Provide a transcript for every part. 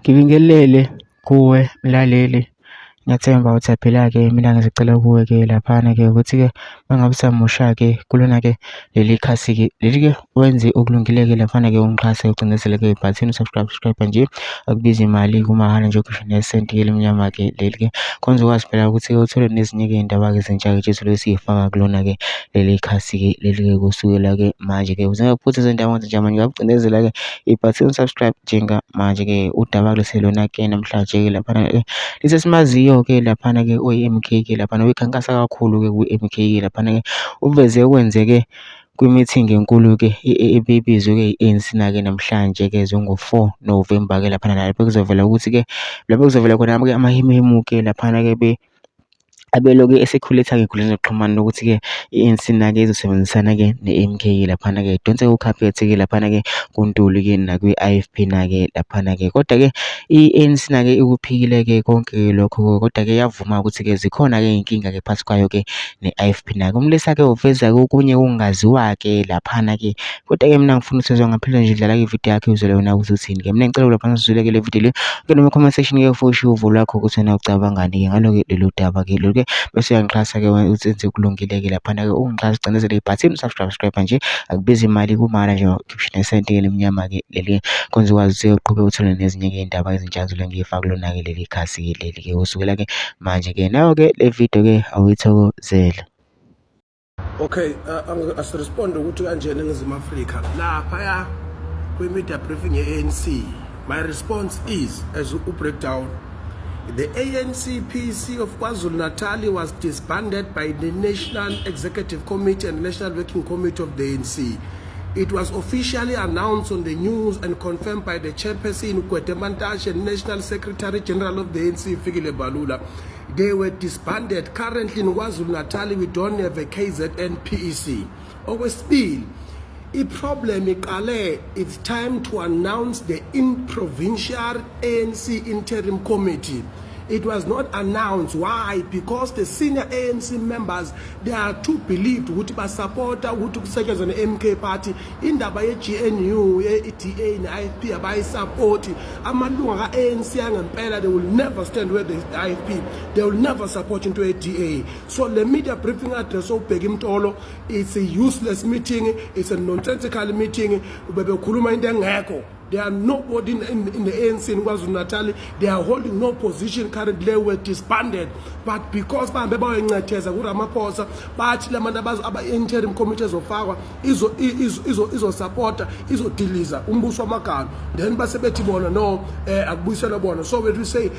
Ngibingelele kuwe mlaleli, ngiyathemba uthaphela-ke. Mina ngizicela kuwe-ke laphana-ke ukuthi-ke uma ngabe usamusha-ke kulona-ke leli khasi-ke leli-ke wenze okulungile-ke laphana-ke ungixhase ucindezele-ke ibhathini subscribe nje, akubizi imali kumahhala nje ukhishwa nesenti-ke elimnyama-ke leli-ke kwenza ukwazi phela ukuthi-ke uthole nezinye-ke iy'ndaba-ke ezintsha-ke nje thole siyifaka kulona-ke leli khasi-ke leli-ke kusukela-ke manje-ke uze ngaphutha izindaba nje manje ngakucindezela-ke ibhathini subscribe njengamanje-ke udaba kulese lona-ke namhlanje-ke laphana-ke lisesimaziyo-ke laphana-ke oyi-MK-ke laphana uyikhankasa kakhulu-ke kwi-MK-ke laphana-ke uveze okwenzeke kwi-meeting enkulu-ke ebibizwe-ke i-ANC na-ke namhlanje-ke zongo-4 November-ke laphana nalapho kuzovela ukuthi-ke lapho kuzovela khona-ke amahemuhemu-ke laphana-ke abeloke esekhulethake ey'nkundleni zokuxhumana ukuthi-ke i-ANC na-ke izosebenzisana-ke ne-MK laphana-ke idonse ukhaphethe-ke laphana-ke kuNtuli-ke nakwi-IFP na-ke laphana-ke kodwa-ke i-ANC na-ke ikuphikile-ke konke lokho kodwa-ke yavuma ukuthi-ke zikhona-ke iy'nkinga-ke phakathi kwayo-ke ne-IFP na-ke umlisa-ke uveza-ke okunye okungaziwa-ke laphana-ke kodwa-ke mina ngifuna usezwa ngaphela nje idlala-ke ividiyo yakhe uzwele wena ukuthi uthini-ke mina ngicela lapha sizwile-ke le vidiyo le ke noma comment section-ke futhi uvo lwakho ukuthi wena ucabangani-ke ngalo-ke lelo daba-ke lo-ke bese uyangixhasa-ke uzenze kulungile-ke laphana-ke ungixhasa ucindezele ibhathini subscribe nje akubizi imali kumahhala nje ukhiphishe nesenti-ke elimnyama-ke leli kwenza ukwazi ukuthi uqhube uthole nezinye-ke iy'ndaba ezintsha zile ngiyifaka kulona-ke leli khasi-ke leli-ke kusukela-ke manje-ke nayo-ke le video-ke awuyithokozele. Okay, asirespond ukuthi kanjena eNingizimu Afrika laphaya kwi-media briefing ye-ANC. My response is, as a breakdown, the ANC PC of KwaZulu-Natal was disbanded by the National Executive Committee and National Working Committee of the ANC. It was officially announced on the news and confirmed by the chairperson Kwetemantashe and National Secretary General of the ANC Fikile Balula. They were disbanded. Currently in KwaZulu-Natal we don't have a KZN PEC. Okwesibili, i-problem iqale, it's time to announce the in-provincial ANC interim committee. It was not announced. Why? Because the senior ANC members, they are too believed ukuthi basupporta ukuthi kusetshenzwe ne-MK party indaba ye-GNU ye-EDA ne-IFP abayisupport amalunga ka-ANC angempela. They will never stand with the IFP. They will never support into a-DA. So the media briefing address obheka imtolo, it's a useless meeting, it's a nonsensical meeting. Bebekhuluma into engekho. They are nobody in the ANC in KwaZulu-Natal. They are holding no position currently. They were disbanded. But because bahambe bayoyincetheza kuRamaphosa bathi labantu aba-interim committees ofakwa izo-supporta izodiliza umbuso wamagama, then basebethi bona no akubuyiselwa bona. So when we say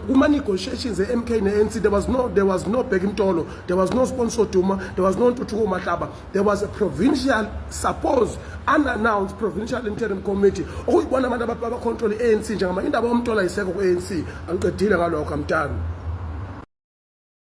kuma-negotiations e-MK ne-ANC, there was no Begimtolo, there was no Sponsor Duma, there was no Ntuthuko Mahlaba. There was a provincial, suppose unannounced provincial interim committee okuyibona abantu abacontrol i-ANC njengamanje indaba yomthola isekho ku-ANC. Angiqedile ngalokho, amtana.